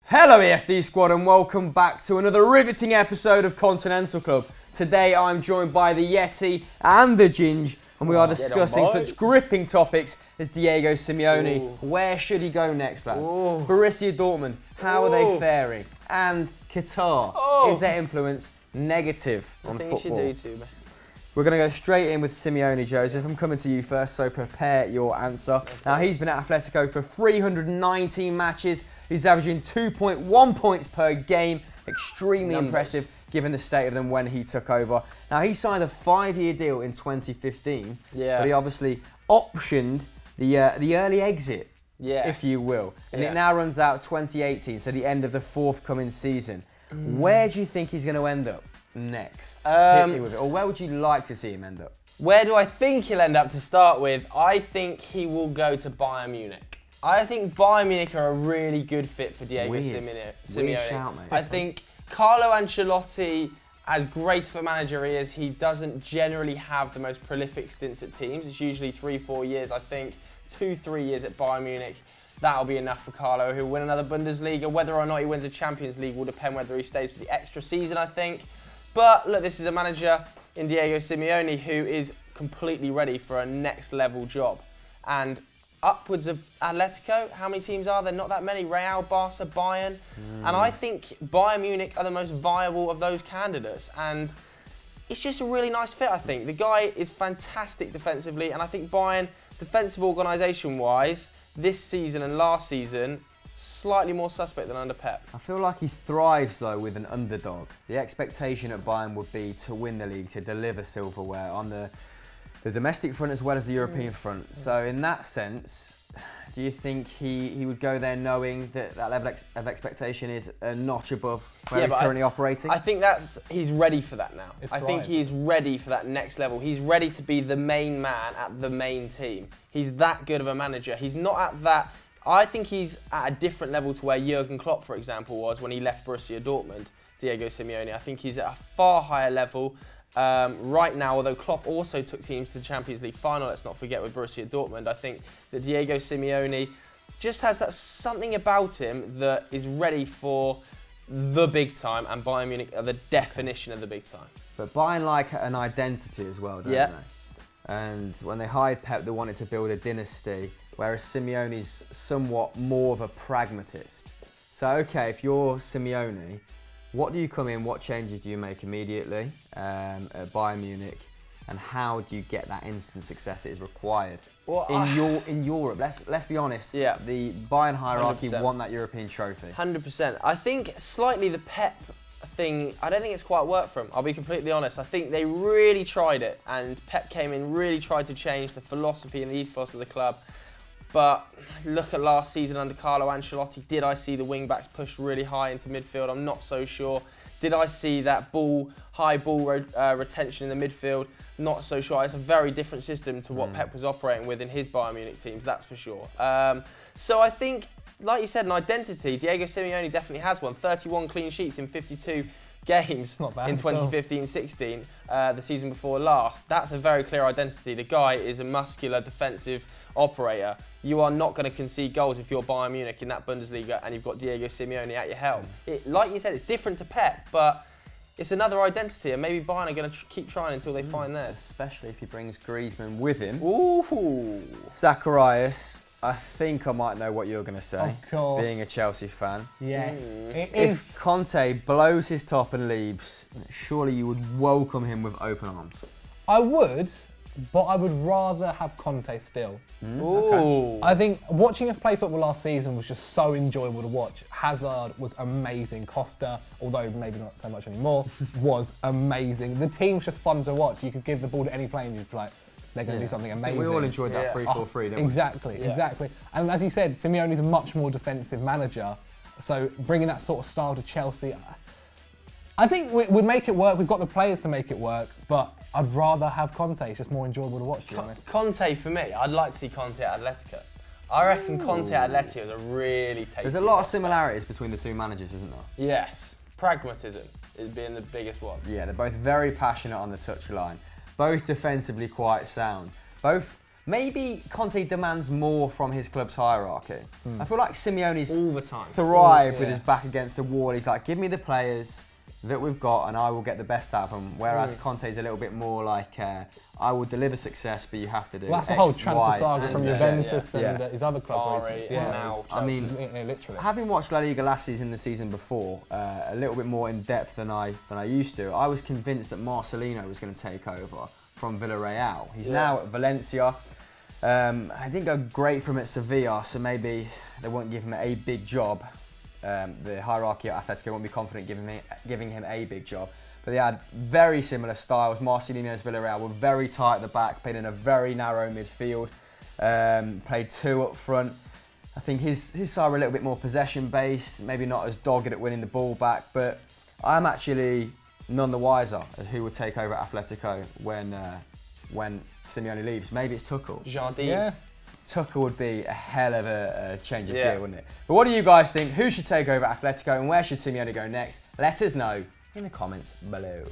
Hello EFD squad and welcome back to another riveting episode of Continental Club. Today I'm joined by the Yeti and the Ginge and we are discussing such gripping topics as Diego Simeone. Ooh. Where should he go next, lads? Ooh. Borussia Dortmund, how are they faring? And Qatar, is their influence negative on football? I think you should do too, man. We're going to go straight in with Simeone, Joseph. I'm coming to you first, so prepare your answer. Now, he's been at Atletico for 319 matches. He's averaging 2.1 points per game. Extremely impressive, given the state of them when he took over. Now, he signed a 5-year deal in 2015, but he obviously optioned the early exit, if you will. And it now runs out 2018, so the end of the forthcoming season. Where do you think he's going to end up next? Hit me with it. Or where would you like to see him end up? Where do I think he'll end up to start with? I think he will go to Bayern Munich. I think Bayern Munich are a really good fit for Diego Simeone. Weird shout, mate. I think Carlo Ancelotti, as great of a manager he is, he doesn't generally have the most prolific stints at teams. It's usually 3-4 years. I think 2-3 years at Bayern Munich, that'll be enough for Carlo. He'll win another Bundesliga. Whether or not he wins a Champions League will depend whether he stays for the extra season, I think. But look, this is a manager in Diego Simeone who is completely ready for a next level job. And upwards of Atletico, how many teams are there? Not that many. Real, Barca, Bayern. And I think Bayern Munich are the most viable of those candidates. And it's just a really nice fit, I think. The guy is fantastic defensively, and I think Bayern, defensive organisation-wise, this season and last season, slightly more suspect than under Pep. I feel like he thrives, though, with an underdog. The expectation at Bayern would be to win the league, to deliver silverware on the domestic front as well as the European front. So in that sense, do you think he would go there knowing that that level of expectation is a notch above where he's currently operating? I think he's ready for that now. I think he is ready for that next level. He's ready to be the main man at the main team. He's that good of a manager. He's not at that... I think he's at a different level to where Jurgen Klopp, for example, was when he left Borussia Dortmund, Diego Simeone. I think he's at a far higher level. Right now, although Klopp also took teams to the Champions League final, let's not forget, with Borussia Dortmund, I think that Diego Simeone just has that something about him that is ready for the big time, and Bayern Munich are the definition of the big time. But Bayern like an identity as well, don't they? And when they hired Pep, they wanted to build a dynasty, whereas Simeone's somewhat more of a pragmatist. So, okay, if you're Simeone, what do you come in, what changes do you make immediately at Bayern Munich, and how do you get that instant success that is required in Europe? Let's be honest, the Bayern hierarchy 100%. Want that European trophy. 100%. I think slightly the Pep thing, I don't think it's quite worked for him, I'll be completely honest. I think they really tried it, and Pep came in, really tried to change the philosophy and the ethos of the club. But look at last season under Carlo Ancelotti. Did I see the wing-backs pushed really high into midfield? I'm not so sure. Did I see that high ball retention in the midfield? Not so sure. It's a very different system to what Pep was operating with in his Bayern Munich teams, that's for sure. So I think, like you said, an identity. Diego Simeone definitely has one. 31 clean sheets in 52 games in 2015-16, the season before last. That's a very clear identity. The guy is a muscular defensive operator. You are not going to concede goals if you're Bayern Munich in that Bundesliga and you've got Diego Simeone at your helm. Like you said, it's different to Pep, but it's another identity, and maybe Bayern are going to keep trying until they find theirs. Especially if he brings Griezmann with him. Ooh. Zacharias, I think I might know what you're going to say, of course. Being a Chelsea fan. Yes, it is. If Conte blows his top and leaves, surely you would welcome him with open arms. I would, but I would rather have Conte still. Ooh. I think watching us play football last season was just so enjoyable to watch. Hazard was amazing. Costa, although maybe not so much anymore, was amazing. The team was just fun to watch. You could give the ball to any player and you'd be like, they're going to do something amazing. We all enjoyed that 3-4-3, didn't we? Exactly. And as you said, Simeone's a much more defensive manager. So bringing that sort of style to Chelsea, I think we'd make it work. We've got the players to make it work, but I'd rather have Conte. It's just more enjoyable to watch, to be honest. Conte, for me, I'd like to see Conte at Atletico. I reckon Conte at Atletico is a really tasty There's a lot of similarities between the two managers, isn't there? Yes. Pragmatism is being the biggest one. Yeah, they're both very passionate on the touchline. Both defensively quite sound. Both maybe Conte demands more from his club's hierarchy. I feel like Simeone's all the time thrived with his back against the wall. He's like, give me the players that we've got and I will get the best out of them. Whereas Conte's a little bit more like, I will deliver success, but you have to do Well, that's X, the whole transfer Y, saga and from Z. Juventus and his other clubs. Bari, Yeah. and now I mean, literally. having watched La Liga last season, the season before, a little bit more in depth than I used to, I was convinced that Marcelino was going to take over from Villarreal. He's now at Valencia. I didn't go great for him at Sevilla, so maybe they won't give him a big job. The hierarchy at Atletico won't be confident giving him a big job. But they had very similar styles. Marcelino's Villarreal were very tight at the back, played in a very narrow midfield, played two up front. I think his side were a little bit more possession-based, maybe not as dogged at winning the ball back, but I'm actually none the wiser at who will take over Atletico when Simeone leaves. Maybe it's Tuchel. Jardim. Yeah. Tuchel would be a hell of a change of gear, wouldn't it? But what do you guys think? Who should take over Atletico and where should Simeone go next? Let us know in the comments below.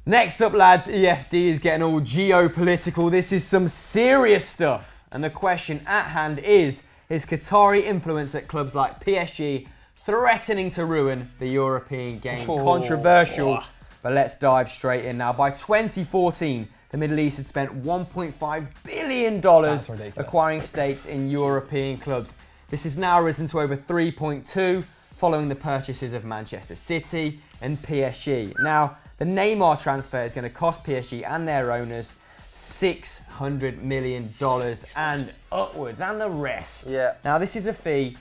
Next up, lads, EFD is getting all geopolitical. This is some serious stuff. And the question at hand is Qatari influence at clubs like PSG threatening to ruin the European game? Controversial, but let's dive straight in now. By 2014, the Middle East had spent $1.5 billion acquiring stakes in European clubs. This has now risen to over 3.2 following the purchases of Manchester City and PSG. Now, the Neymar transfer is going to cost PSG and their owners $600 million and upwards, and the rest. Now, this is a fee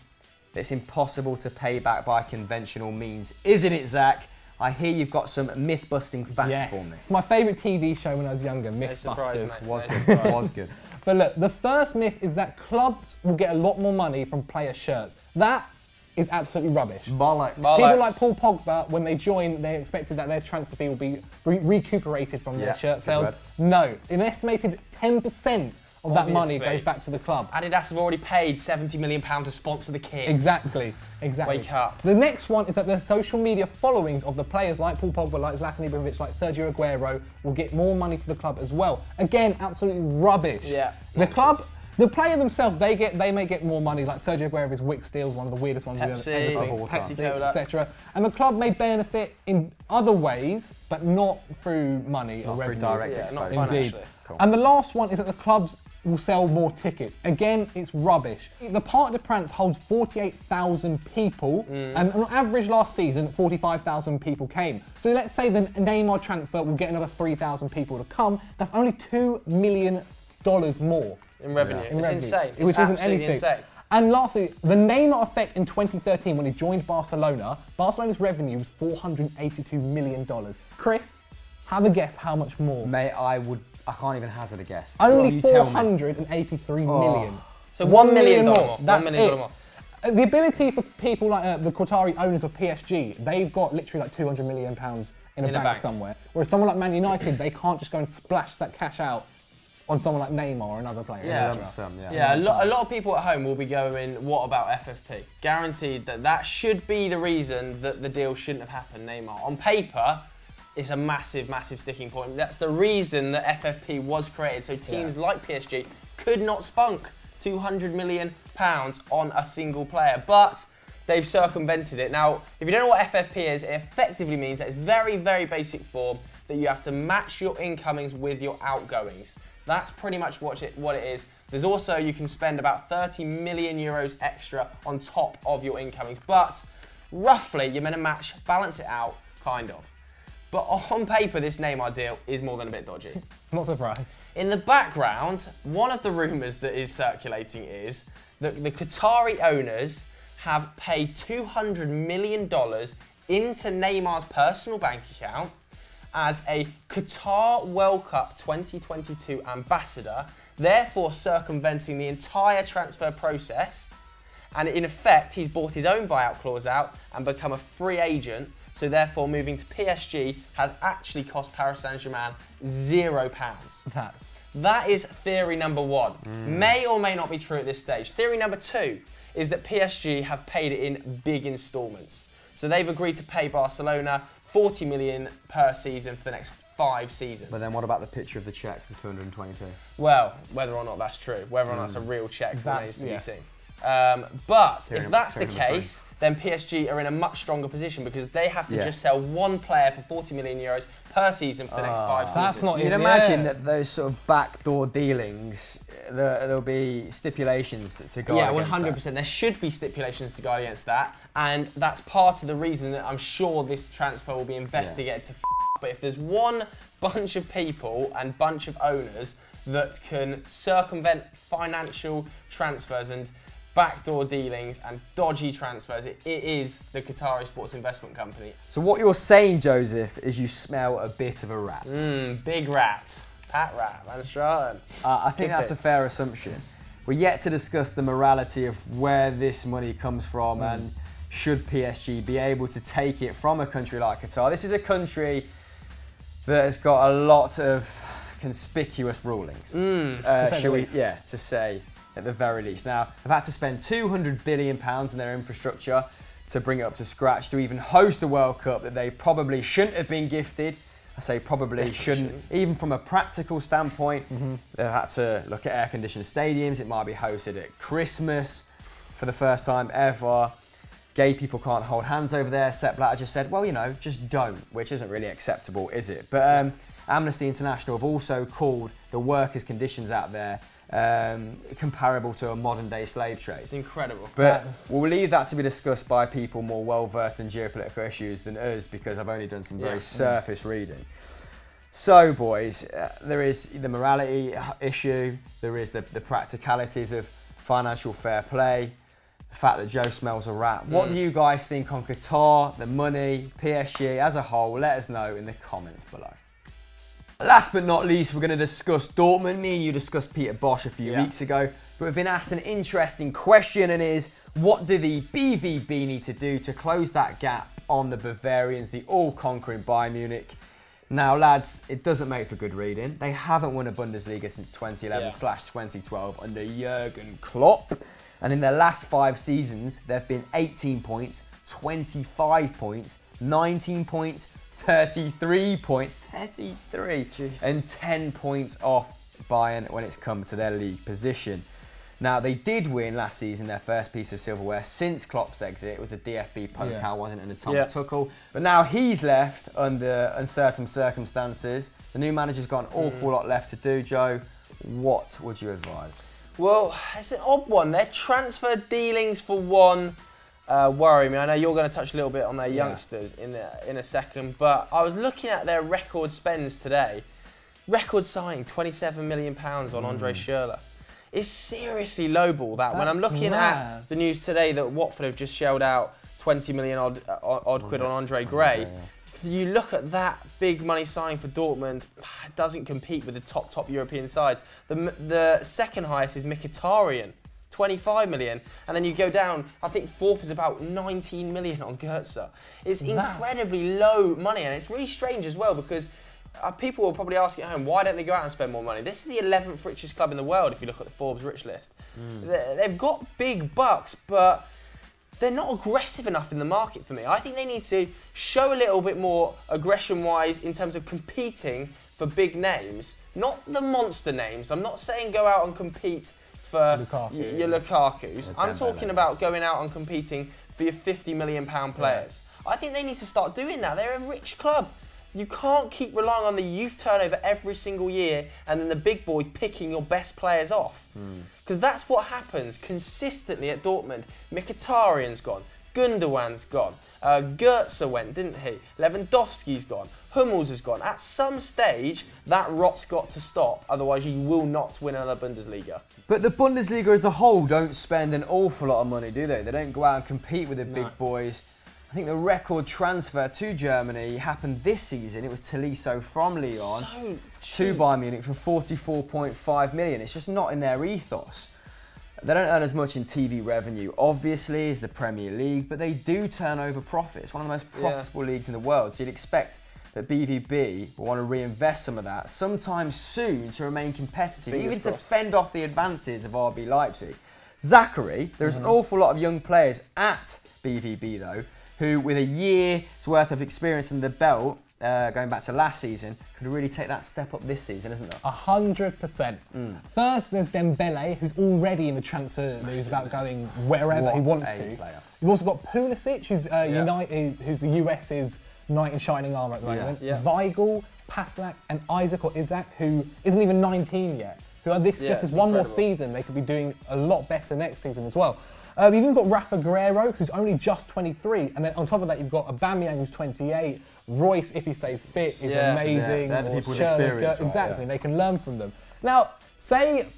that's impossible to pay back by conventional means. Isn't it, Zach? I hear you've got some myth-busting facts for me. My favourite TV show when I was younger, Mythbusters. Was good. But look, the first myth is that clubs will get a lot more money from player shirts. That is absolutely rubbish. Bollocks. People like Paul Pogba, when they joined, they expected that their transfer fee will be recuperated from their shirt sales. No, an estimated 10% of that money goes back to the club. Adidas have already paid £70 million to sponsor the kids. Exactly. Wake up. The next one is that the social media followings of the players like Paul Pogba, like Zlatan Ibrahimovic, like Sergio Aguero will get more money for the club as well. Again, absolutely rubbish. The club, the player themselves, they may get more money, like Sergio Aguero's Wick Steals, one of the weirdest ones we've ever seen, Pepsi, etc. And the club may benefit in other ways, but not through money or revenue. Through direct exposure. Indeed. Cool. And the last one is that the clubs will sell more tickets. Again, it's rubbish. The Parc des Princes holds 48,000 people, and on average last season, 45,000 people came. So let's say the Neymar transfer will get another 3,000 people to come. That's only $2 million more. In revenue. It's insane. Which isn't anything. Insane. And lastly, the Neymar effect in 2013 when he joined Barcelona, Barcelona's revenue was $482 million. Chris, have a guess how much more? Mate, I can't even hazard a guess. Only 483 million. So $1 million more. That's $1 million it. more. The ability for people like the Qatari owners of PSG, they've got literally like £200 million in a bank somewhere. Whereas someone like Man United, they can't just go and splash that cash out on someone like Neymar or another player. A lot of people at home will be going, what about FFP? Guaranteed that should be the reason that the deal shouldn't have happened, Neymar. On paper, it's a massive, massive sticking point. That's the reason that FFP was created, so teams like PSG could not spunk £200 million on a single player, but they've circumvented it. Now, if you don't know what FFP is, it effectively means that it's very, very basic form that you have to match your incomings with your outgoings. That's pretty much what it is. There's also, you can spend about 30 million euros extra on top of your incomings, but roughly you're meant to balance it out, kind of. But on paper, this Neymar deal is more than a bit dodgy. Not surprised. In the background, one of the rumours that is circulating is that the Qatari owners have paid $200 million into Neymar's personal bank account as a Qatar World Cup 2022 ambassador, therefore circumventing the entire transfer process. And in effect, he's bought his own buyout clause out and become a free agent. So therefore, moving to PSG has actually cost Paris Saint-Germain £0. That is theory number one. May or may not be true at this stage. Theory number two is that PSG have paid it in big instalments. So they've agreed to pay Barcelona 40 million per season for the next 5 seasons. But then what about the picture of the cheque for 222? Well, whether or not that's true, whether or not it's a real cheque remains to be seen. But if that's the case, then PSG are in a much stronger position because they have to just sell one player for 40 million euros per season for the next 5 seasons. That's not You'd imagine that those sort of backdoor dealings, there'll be stipulations to go against 100%. that. There should be stipulations to guard against that, and that's part of the reason that I'm sure this transfer will be investigated to but if there's one bunch of people and bunch of owners that can circumvent financial transfers and backdoor dealings and dodgy transfers, it is the Qatari Sports Investment Company. So what you're saying, Joseph, is you smell a bit of a rat. Big rat. Pat rat, that's right. I think that's a fair assumption. We're yet to discuss the morality of where this money comes from and should PSG be able to take it from a country like Qatar. This is a country that has got a lot of conspicuous rulings, to say at the very least. Now, they've had to spend £200 billion on their infrastructure to bring it up to scratch, to even host the World Cup that they probably shouldn't have been gifted. I say probably shouldn't. Even from a practical standpoint, they've had to look at air-conditioned stadiums. It might be hosted at Christmas for the first time ever. Gay people can't hold hands over there. Sepp Blatter just said, well, you know, just don't, which isn't really acceptable, is it? But Amnesty International have also called the workers' conditions out there comparable to a modern-day slave trade. It's incredible. But we'll leave that to be discussed by people more well-versed in geopolitical issues than us, because I've only done some very surface reading. So, boys, there is the morality issue, there is the practicalities of financial fair play, the fact that Joe smells a rat. What do you guys think on Qatar, the money, PSG as a whole? Let us know in the comments below. Last but not least, we're going to discuss Dortmund. Me and you discussed Peter Bosch a few weeks ago, but we've been asked an interesting question, and is, what do the BVB need to do to close that gap on the Bavarians, the all-conquering Bayern Munich? Now, lads, it doesn't make for good reading. They haven't won a Bundesliga since 2011/2012 under Jurgen Klopp, and in their last 5 seasons, they've been 18 points, 25 points, 19 points, 33 points, 33, and 10 points off Bayern when it's come to their league position. Now, they did win last season their first piece of silverware since Klopp's exit. It was the DFB Pokal, wasn't it, under Thomas Tuchel. But now he's left under uncertain circumstances. The new manager's got an awful lot left to do. Joe, what would you advise? Well, it's an odd one. Their transfer dealings, for one, worry me. I know you're going to touch a little bit on their youngsters in a second, but I was looking at their record spends today. Record signing, £27 million on Andre Schürrle. It's seriously lowball that. When I'm looking at the news today that Watford have just shelled out 20 million odd quid on Andre Gray, if you look at that big money signing for Dortmund, it doesn't compete with the top European sides. The second highest is Mkhitaryan, 25 million, and then you go down, I think fourth is about 19 million on Goetze. It's incredibly low money, and it's really strange as well, because people will probably ask at home, why don't they go out and spend more money? This is the 11th richest club in the world if you look at the Forbes rich list. They've got big bucks, but they're not aggressive enough in the market for me. I think they need to show a little bit more aggression-wise in terms of competing for big names, not the monster names. I'm not saying go out and compete for your Lukakus. I'm talking about going out and competing for your £50 million players. I think they need to start doing that. They're a rich club. You can't keep relying on the youth turnover every single year and then the big boys picking your best players off. Because that's what happens consistently at Dortmund. Mkhitaryan's gone. Gundogan's gone. Goetze went, didn't he? Lewandowski's gone. Hummels has gone. At some stage, that rot's got to stop. Otherwise, you will not win another Bundesliga. But the Bundesliga as a whole don't spend an awful lot of money, do they? They don't go out and compete with the big boys. I think the record transfer to Germany happened this season. It was Tolisso from Lyon to Bayern Munich for 44.5 million. It's just not in their ethos. They don't earn as much in TV revenue, obviously, as the Premier League, but they do turn over profits. One of the most profitable leagues in the world. So you'd expect that BVB will want to reinvest some of that sometime soon to remain competitive, even to fend off the advances of RB Leipzig. Zachary, there's an awful lot of young players at BVB though, who with a year's worth of experience in the belt, going back to last season, could really take that step up this season, isn't there? 100%. First, there's Dembele, who's already in the transfer news about going wherever he wants to. Player. You've also got Pulisic, who's who's the US's knight in shining armour at the moment. Yeah. Weigl, Paslak, and Isaac, who isn't even 19 yet. Who are just as one more season, they could be doing a lot better next season as well. You've even got Rafa Guerreiro, who's only just 23, and then on top of that, you've got Aubameyang, who's 28. Royce, if he stays fit, is amazing. They're the people with experience. Exactly, they can learn from them. Now, say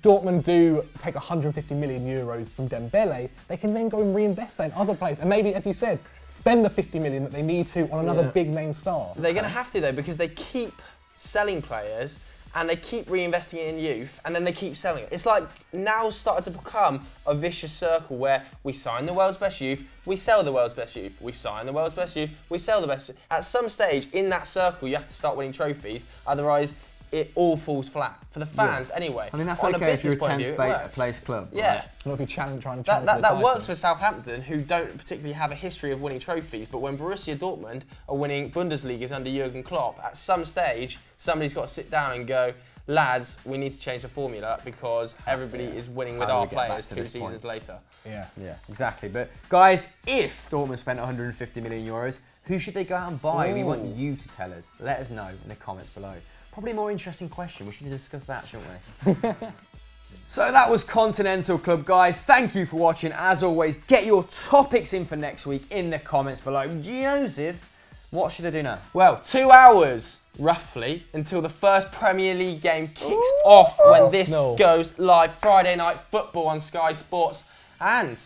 Dortmund do take 150 million euros from Dembele, they can then go and reinvest that in other players, and maybe, as you said, spend the 50 million that they need to on another big name star. They're going to have to though, because they keep selling players and they keep reinvesting it in youth, and then they keep selling it. It's like now started to become a vicious circle where we sign the world's best youth, we sell the world's best youth, we sign the world's best youth, we sell the best. At some stage in that circle, you have to start winning trophies, otherwise it all falls flat. For the fans, anyway. I mean, that's on okay a if you're business point of view, it works. place club. Yeah. Right? Not if you trying to challenge that works for Southampton, who don't particularly have a history of winning trophies, but when Borussia Dortmund are winning Bundesligas under Jurgen Klopp, at some stage, somebody's got to sit down and go, lads, we need to change the formula because everybody is winning with our players 2 seasons later. Yeah, exactly. But guys, if Dortmund spent 150 million euros, who should they go out and buy? We want you to tell us. Let us know in the comments below. Probably a more interesting question. We should discuss that, shouldn't we? So that was Continental Club, guys. Thank you for watching. As always, get your topics in for next week in the comments below. Joseph, what should they do now? Well, 2 hours, roughly, until the first Premier League game kicks off when this goes live. Friday night football on Sky Sports. And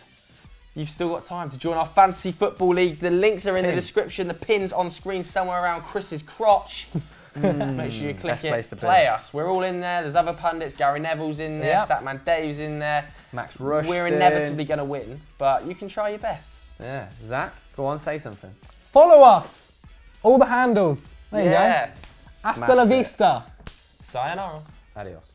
you've still got time to join our Fantasy Football League. The links are in the description. The pin's on screen somewhere around Chris's crotch. Make sure you click it, play us. We're all in there. There's other pundits. Gary Neville's in there. Statman Dave's in there. Max Rush. We're inevitably going to win, but you can try your best. Yeah. Zach, go on, say something. Follow us. All the handles. There you go. Yeah. Hasta la vista. Sayonara. Adios.